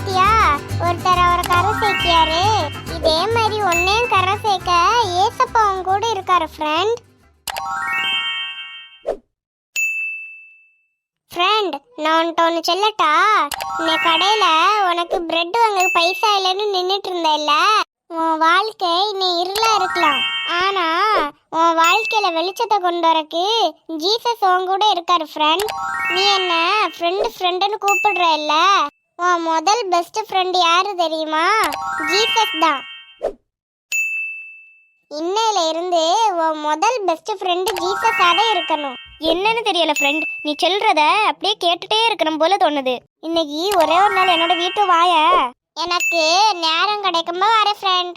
பாத்தியா? ஒருத்தர் அவரை கரை சேர்க்கியாரு. இதே மாதிரி ஒன்னையும் கரை சேர்க்க ஏசப்பாவும் கூட இருக்காரு ஃப்ரெண்ட். ஃப்ரெண்ட், நான் உன்கிட்ட ஒன்று சொல்லட்டா? இந்த கடையில் உனக்கு பிரெட் வாங்க பைசா இல்லைன்னு நின்றுட்டு இருந்தேல்ல, உன் வாழ்க்கை இன்னும் இருளாக இருக்கலாம். ஆனால் உன் வாழ்க்கையில் வெளிச்சத்தை கொண்டு வரக்கு ஜீசஸ் உன் கூட இருக்காரு ஃப்ரெண்ட். நீ என்ன ஃப்ரெண்டுன்னு கூப்பிடுற இல்ல, உன் முதல் பெஸ்ட் ஃப்ரெண்ட் யாரு தெரியுமா? ஜீசஸ் தான். இன்னையில இருந்து உன் முதல் பெஸ்ட் ஃப்ரெண்ட் ஜீசஸாவே இருக்கணும். என்னன்னு தெரியல ஃப்ரெண்ட், நீ சொல்றத அப்படியே கேட்டுட்டே இருக்கணும் போல தோணுது. இன்னைக்கு ஒரே ஒரு நாள் என்னோட வீட்டு வாய. எனக்கு நேரம் கிடைக்கும்போது வர ஃப்ரெண்ட்.